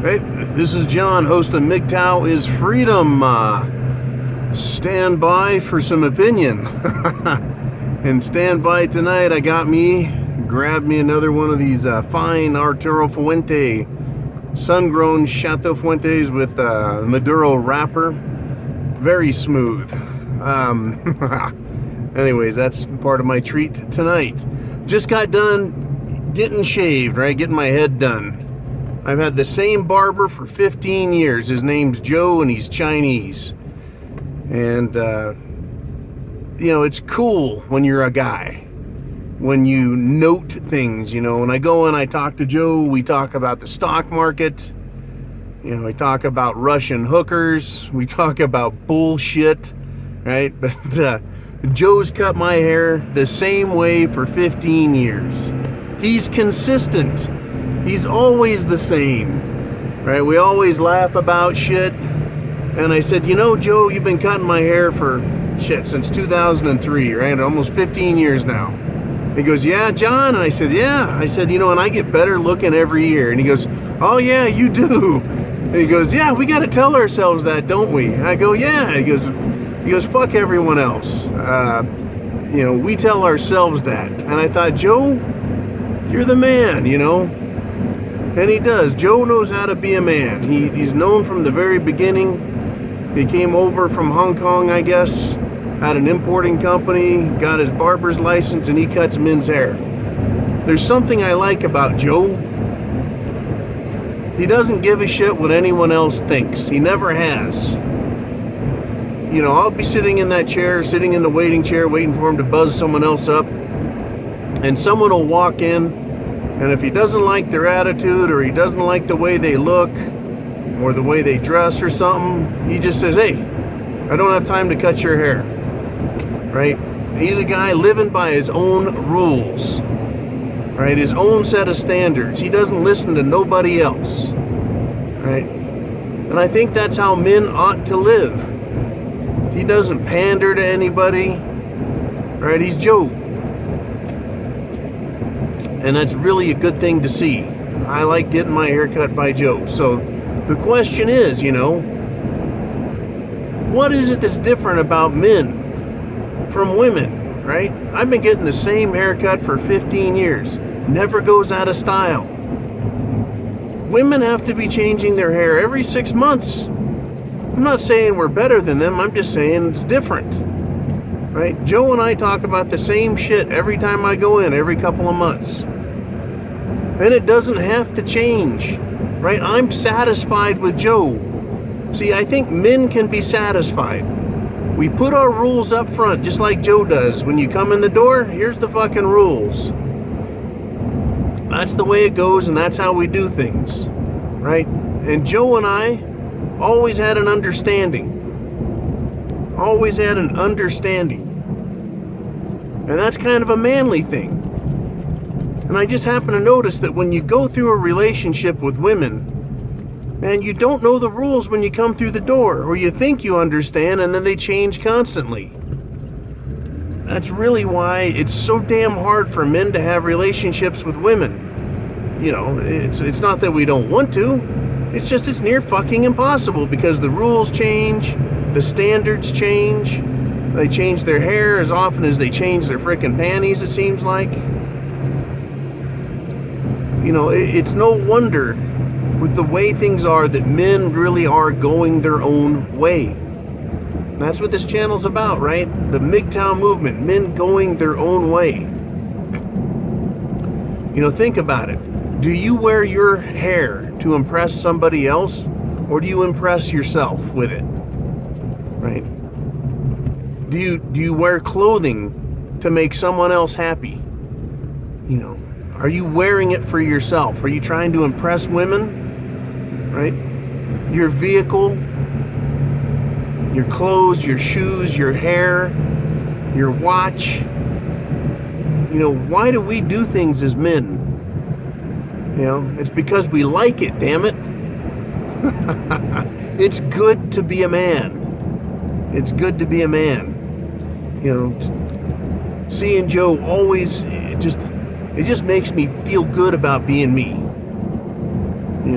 Hey, this is John, host of MGTow is Freedom. Stand by for some opinion. And stand by tonight, grabbed me another one of these fine Arturo Fuente, sun-grown Chateau Fuentes with Maduro wrapper. Very smooth. Anyways, that's part of my treat tonight. Just got done getting shaved, right? Getting my head done. I've had the same barber for 15 years. His name's Joe, and he's Chinese. And, it's cool when you're a guy. When you note things, When I go in, I talk to Joe. We talk about the stock market. We talk about Russian hookers. We talk about bullshit, right? But Joe's cut my hair the same way for 15 years. He's consistent. He's always the same, right? We always laugh about shit. And I said, Joe, you've been cutting my hair for since 2003, right? Almost 15 years now. He goes, yeah, John? And I said, yeah. I said, and I get better looking every year. And he goes, oh, yeah, you do. And he goes, yeah, we got to tell ourselves that, don't we? I go, yeah. He goes, fuck everyone else. We tell ourselves that. And I thought, Joe, you're the man, And he does. Joe knows how to be a man. He's known from the very beginning. He came over from Hong Kong, I guess, had an importing company, got his barber's license, and he cuts men's hair. There's something I like about Joe. He doesn't give a shit what anyone else thinks. He never has. I'll be sitting in that chair, sitting in the waiting chair, waiting for him to buzz someone else up, and someone will walk in, and if he doesn't like their attitude, or he doesn't like the way they look, or the way they dress or something, he just says, hey, I don't have time to cut your hair, right? He's a guy living by his own rules, right? His own set of standards. He doesn't listen to nobody else, right? And I think that's how men ought to live. He doesn't pander to anybody, right? He's Joe. And that's really a good thing to see. I like getting my hair cut by Joe. So the question is, what is it that's different about men from women, right? I've been getting the same haircut for 15 years. Never goes out of style. Women have to be changing their hair every 6 months. I'm not saying we're better than them. I'm just saying it's different, right? Joe and I talk about the same shit every time I go in, every couple of months. And it doesn't have to change, right? I'm satisfied with Joe. See, I think men can be satisfied. We put our rules up front, just like Joe does. When you come in the door, here's the fucking rules. That's the way it goes, and that's how we do things, right? And Joe and I always had an understanding. Always had an understanding. And that's kind of a manly thing. And I just happen to notice that when you go through a relationship with women, man, you don't know the rules when you come through the door, or you think you understand, and then they change constantly. That's really why it's so damn hard for men to have relationships with women. It's not that we don't want to. It's just it's near fucking impossible because the rules change, the standards change. They change their hair as often as they change their frickin' panties, it seems like. It's no wonder with the way things are that men really are going their own way. That's what this channel's about, right? The MGTow movement, men going their own way. Think about it. Do you wear your hair to impress somebody else, or do you impress yourself with it? Right? Do you wear clothing to make someone else happy? Are you wearing it for yourself? Are you trying to impress women? Right? Your vehicle, your clothes, your shoes, your hair, your watch. Why do we do things as men? It's because we like it, damn it. It's good to be a man. It's good to be a man. Seeing Joe always, it just makes me feel good about being me.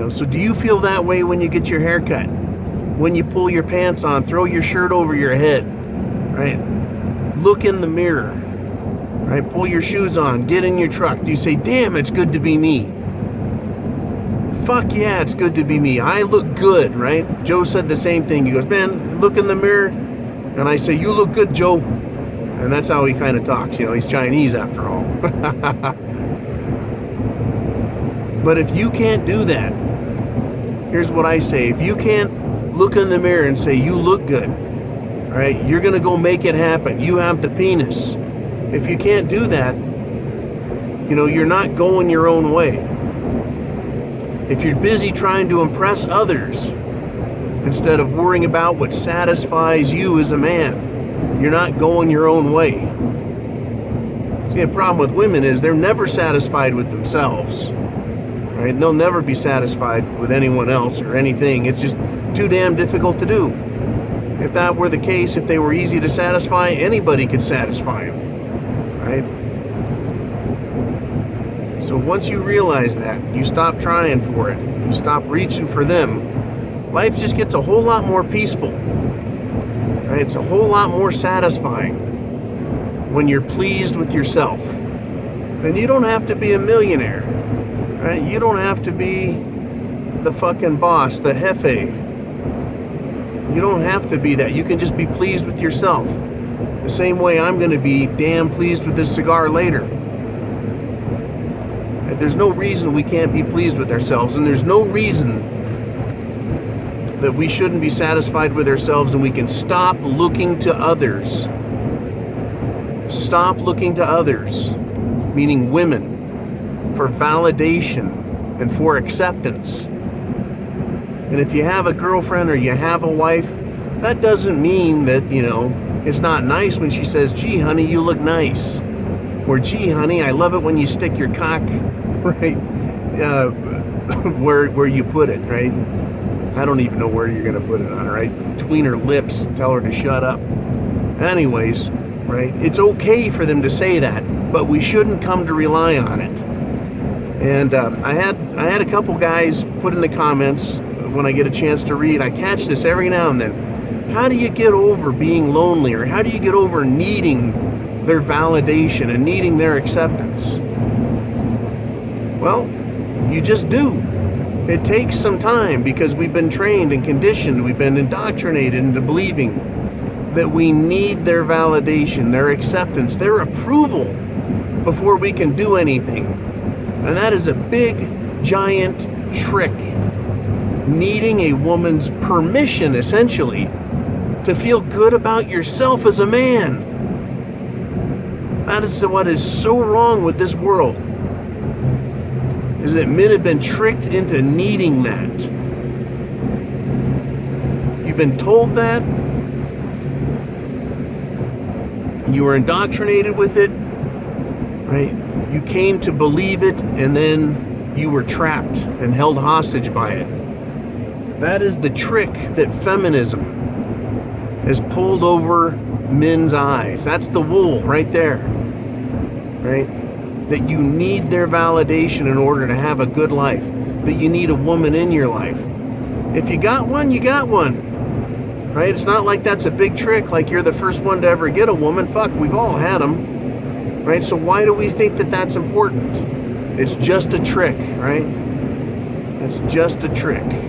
So do you feel that way when you get your hair cut? When you pull your pants on, throw your shirt over your head, right? Look in the mirror, right? Pull your shoes on, get in your truck. Do you say, damn, it's good to be me? Fuck yeah, it's good to be me. I look good, right? Joe said the same thing. He goes, man, look in the mirror. And I say, you look good, Joe. And that's how he kind of talks. He's Chinese after all. But if you can't do that, here's what I say. If you can't look in the mirror and say, you look good, right? You're going to go make it happen. You have the penis. If you can't do that, you're not going your own way. If you're busy trying to impress others instead of worrying about what satisfies you as a man, you're not going your own way. See, the problem with women is they're never satisfied with themselves. Right? They'll never be satisfied with anyone else or anything. It's just too damn difficult to do. If that were the case, if they were easy to satisfy, anybody could satisfy them. Right? So once you realize that, you stop trying for it, you stop reaching for them, life just gets a whole lot more peaceful. Right? It's a whole lot more satisfying when you're pleased with yourself. And you don't have to be a millionaire. Right? You don't have to be the fucking boss, the jefe. You don't have to be that. You can just be pleased with yourself. The same way I'm going to be damn pleased with this cigar later. Right? There's no reason we can't be pleased with ourselves, and there's no reason that we shouldn't be satisfied with ourselves, and we can stop looking to others. Stop looking to others, meaning women, for validation and for acceptance. And if you have a girlfriend or you have a wife, that doesn't mean that, it's not nice when she says, gee, honey, you look nice. Or, gee, honey, I love it when you stick your cock, right, where you put it, right? I don't even know where you're going to put it on, right? Between her lips, tell her to shut up. Anyways, right, it's okay for them to say that, but we shouldn't come to rely on it. And I had a couple guys put in the comments when I get a chance to read. I catch this every now and then. How do you get over being lonely, or how do you get over needing their validation and needing their acceptance? Well, you just do. It takes some time because we've been trained and conditioned, we've been indoctrinated into believing that we need their validation, their acceptance, their approval before we can do anything. And that is a big, giant trick. Needing a woman's permission, essentially, to feel good about yourself as a man. That is what is so wrong with this world, is that men have been tricked into needing that. You've been told that. You were indoctrinated with it, right? You came to believe it, and then you were trapped and held hostage by it. That is the trick that feminism has pulled over men's eyes. That's the wool right there, right? That you need their validation in order to have a good life. That you need a woman in your life. If you got one, you got one. Right? It's not like that's a big trick, like you're the first one to ever get a woman. Fuck, we've all had them. Right? So why do we think that that's important? It's just a trick, right? It's just a trick.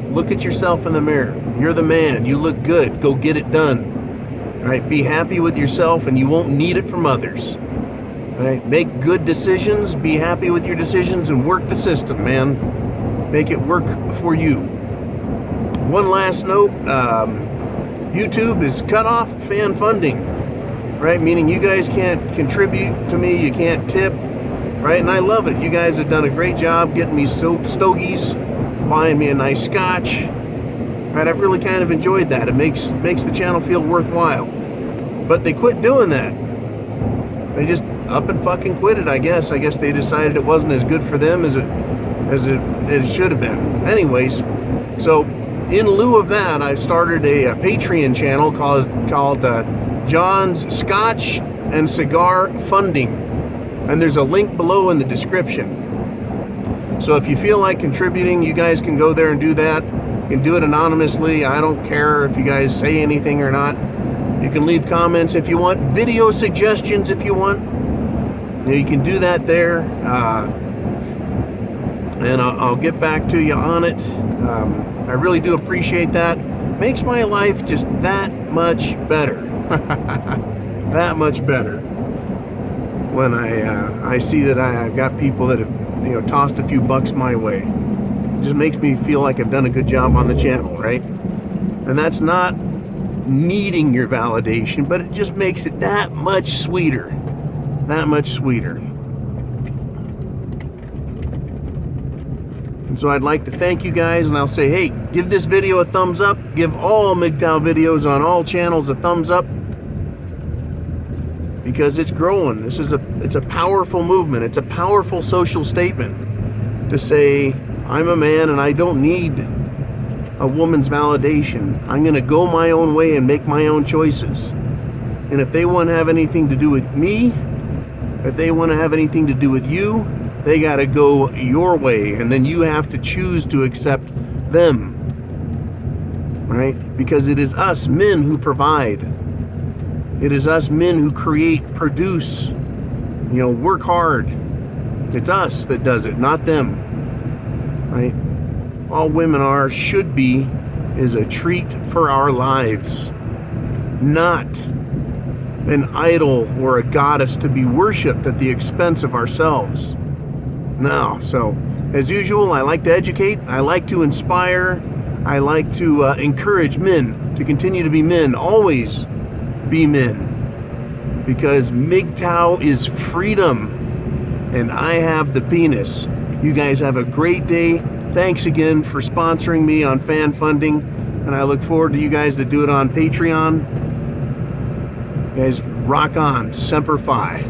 Look at yourself in the mirror. You're the man. You look good. Go get it done. Right? Be happy with yourself, and you won't need it from others. Right? Make good decisions. Be happy with your decisions, and work the system, man. Make it work for you. One last note. YouTube is cut off fan funding, right? Meaning you guys can't contribute to me, you can't tip, right? And I love it. You guys have done a great job getting me stogies, buying me a nice scotch, right? I've really kind of enjoyed that. It makes the channel feel worthwhile. But they quit doing that. They just up and fucking quit it, I guess. I guess they decided it wasn't as good for them as it should have been. Anyways, so in lieu of that, I started a Patreon channel called John's Scotch and Cigar Funding. And there's a link below in the description. So if you feel like contributing, you guys can go there and do that. You can do it anonymously. I don't care if you guys say anything or not. You can leave comments if you want, video suggestions if you want. You can do that there, and I'll get back to you on it. I really do appreciate that. Makes my life just that much better. That much better when I see that I've got people that have tossed a few bucks my way. It just makes me feel like I've done a good job on the channel, right? And that's not needing your validation, but it just makes it that much sweeter. That much sweeter. And so I'd like to thank you guys, and I'll say, hey, give this video a thumbs up. Give all MGTow videos on all channels a thumbs up, because it's growing. It's a powerful movement. It's a powerful social statement to say, I'm a man and I don't need a woman's validation. I'm going to go my own way and make my own choices. And if they want to have anything to do with me, if they want to have anything to do with you, they got to go your way, and then you have to choose to accept them, right? Because it is us men who provide. It is us men who create, produce, work hard. It's us that does it, not them, right? All women should be, is a treat for our lives, not an idol or a goddess to be worshipped at the expense of ourselves. No. So, as usual, I like to educate, I like to inspire, I like to encourage men to continue to be men, always be men, because MGTow is freedom, and I have the penis. You guys have a great day. Thanks again for sponsoring me on fan funding, and I look forward to you guys that do it on Patreon. You guys, rock on. Semper Fi.